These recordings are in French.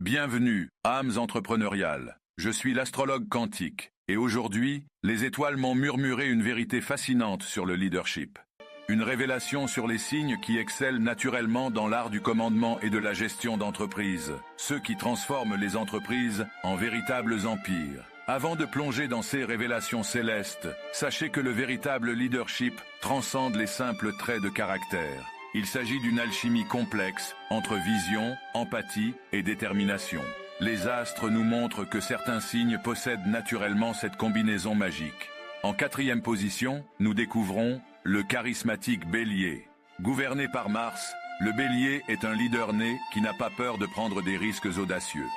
Bienvenue, âmes entrepreneuriales. Je suis l'astrologue quantique, et aujourd'hui, les étoiles m'ont murmuré une vérité fascinante sur le leadership. Une révélation sur les signes qui excellent naturellement dans l'art du commandement et de la gestion d'entreprise, ceux qui transforment les entreprises en véritables empires. Avant de plonger dans ces révélations célestes, sachez que le véritable leadership transcende les simples traits de caractère. Il s'agit d'une alchimie complexe entre vision, empathie et détermination. Les astres nous montrent que certains signes possèdent naturellement cette combinaison magique. En quatrième position, nous découvrons le charismatique Bélier. Gouverné par Mars, le Bélier est un leader né qui n'a pas peur de prendre des risques audacieux.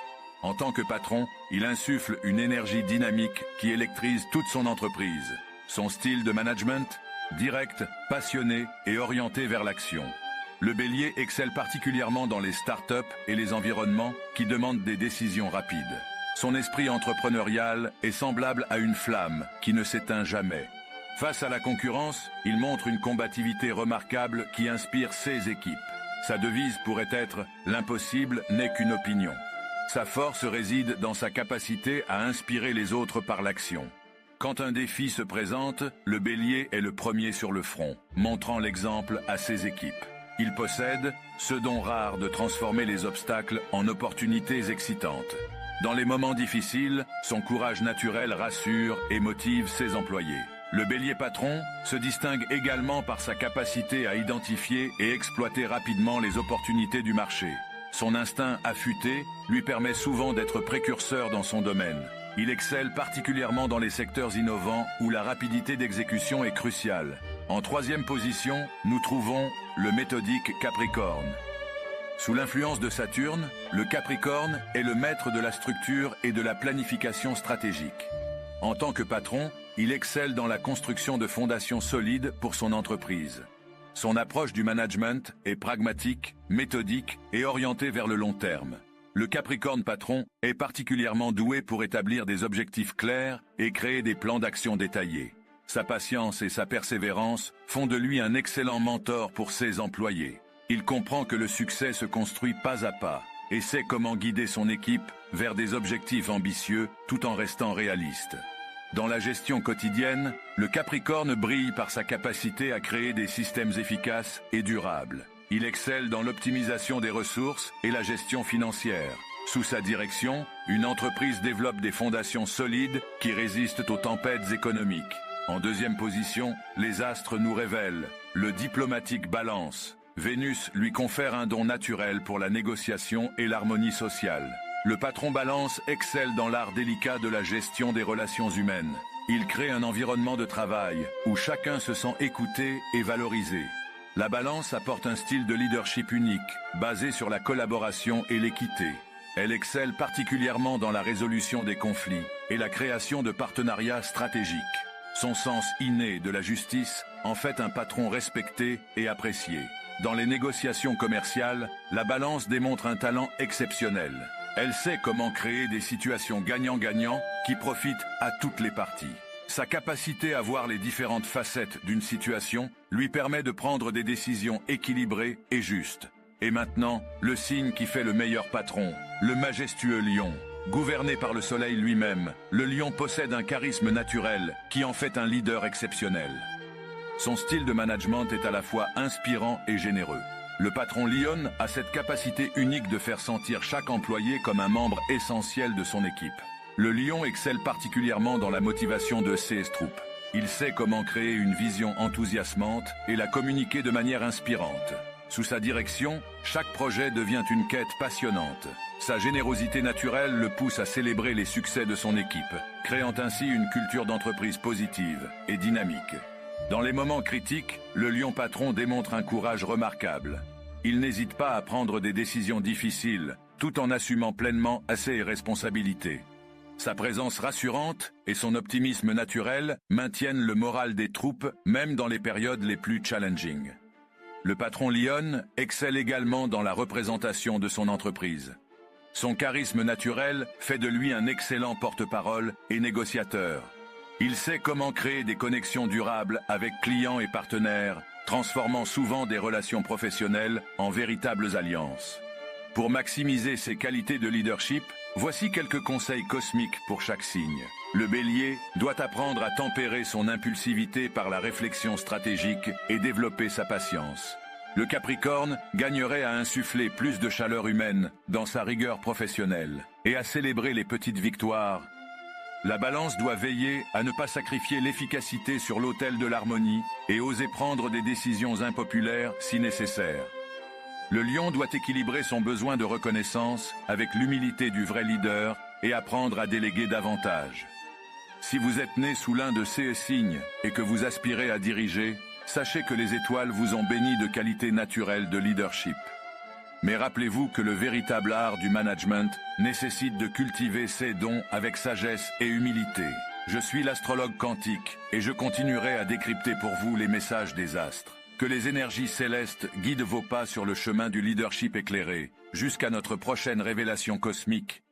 En tant que patron, il insuffle une énergie dynamique qui électrise toute son entreprise. Son style de management, direct, passionné et orienté vers l'action. Le Bélier excelle particulièrement dans les startups et les environnements qui demandent des décisions rapides. Son esprit entrepreneurial est semblable à une flamme qui ne s'éteint jamais. Face à la concurrence, il montre une combativité remarquable qui inspire ses équipes. Sa devise pourrait être « L'impossible n'est qu'une opinion ». Sa force réside dans sa capacité à inspirer les autres par l'action. Quand un défi se présente, le Bélier est le premier sur le front, montrant l'exemple à ses équipes. Il possède ce don rare de transformer les obstacles en opportunités excitantes. Dans les moments difficiles, son courage naturel rassure et motive ses employés. Le Bélier patron se distingue également par sa capacité à identifier et exploiter rapidement les opportunités du marché. Son instinct affûté lui permet souvent d'être précurseur dans son domaine. Il excelle particulièrement dans les secteurs innovants où la rapidité d'exécution est cruciale. En troisième position, nous trouvons le méthodique Capricorne. Sous l'influence de Saturne, le Capricorne est le maître de la structure et de la planification stratégique. En tant que patron, il excelle dans la construction de fondations solides pour son entreprise. Son approche du management est pragmatique, méthodique et orientée vers le long terme. Le Capricorne patron est particulièrement doué pour établir des objectifs clairs et créer des plans d'action détaillés. Sa patience et sa persévérance font de lui un excellent mentor pour ses employés. Il comprend que le succès se construit pas à pas et sait comment guider son équipe vers des objectifs ambitieux tout en restant réaliste. Dans la gestion quotidienne, le Capricorne brille par sa capacité à créer des systèmes efficaces et durables. Il excelle dans l'optimisation des ressources et la gestion financière. Sous sa direction, une entreprise développe des fondations solides qui résistent aux tempêtes économiques. En deuxième position, les astres nous révèlent le diplomatique Balance. Vénus lui confère un don naturel pour la négociation et l'harmonie sociale. Le patron Balance excelle dans l'art délicat de la gestion des relations humaines. Il crée un environnement de travail où chacun se sent écouté et valorisé. La Balance apporte un style de leadership unique, basé sur la collaboration et l'équité. Elle excelle particulièrement dans la résolution des conflits et la création de partenariats stratégiques. Son sens inné de la justice en fait un patron respecté et apprécié. Dans les négociations commerciales, la Balance démontre un talent exceptionnel. Elle sait comment créer des situations gagnant-gagnant qui profitent à toutes les parties. Sa capacité à voir les différentes facettes d'une situation lui permet de prendre des décisions équilibrées et justes. Et maintenant, le signe qui fait le meilleur patron, le majestueux lion. Gouverné par le soleil lui-même, le lion possède un charisme naturel qui en fait un leader exceptionnel. Son style de management est à la fois inspirant et généreux. Le patron lion a cette capacité unique de faire sentir chaque employé comme un membre essentiel de son équipe. Le lion excelle particulièrement dans la motivation de ses troupes. Il sait comment créer une vision enthousiasmante et la communiquer de manière inspirante. Sous sa direction, chaque projet devient une quête passionnante. Sa générosité naturelle le pousse à célébrer les succès de son équipe, créant ainsi une culture d'entreprise positive et dynamique. Dans les moments critiques, le lion patron démontre un courage remarquable. Il n'hésite pas à prendre des décisions difficiles, tout en assumant pleinement ses responsabilités. Sa présence rassurante et son optimisme naturel maintiennent le moral des troupes, même dans les périodes les plus challenging. Le patron lion excelle également dans la représentation de son entreprise. Son charisme naturel fait de lui un excellent porte-parole et négociateur. Il sait comment créer des connexions durables avec clients et partenaires, transformant souvent des relations professionnelles en véritables alliances. Pour maximiser ses qualités de leadership, voici quelques conseils cosmiques pour chaque signe. Le Bélier doit apprendre à tempérer son impulsivité par la réflexion stratégique et développer sa patience. Le Capricorne gagnerait à insuffler plus de chaleur humaine dans sa rigueur professionnelle et à célébrer les petites victoires. La Balance doit veiller à ne pas sacrifier l'efficacité sur l'autel de l'harmonie et oser prendre des décisions impopulaires si nécessaire. Le Lion doit équilibrer son besoin de reconnaissance avec l'humilité du vrai leader et apprendre à déléguer davantage. Si vous êtes né sous l'un de ces signes et que vous aspirez à diriger, sachez que les étoiles vous ont béni de qualités naturelles de leadership. Mais rappelez-vous que le véritable art du management nécessite de cultiver ses dons avec sagesse et humilité. Je suis l'astrologue quantique et je continuerai à décrypter pour vous les messages des astres. Que les énergies célestes guident vos pas sur le chemin du leadership éclairé, jusqu'à notre prochaine révélation cosmique.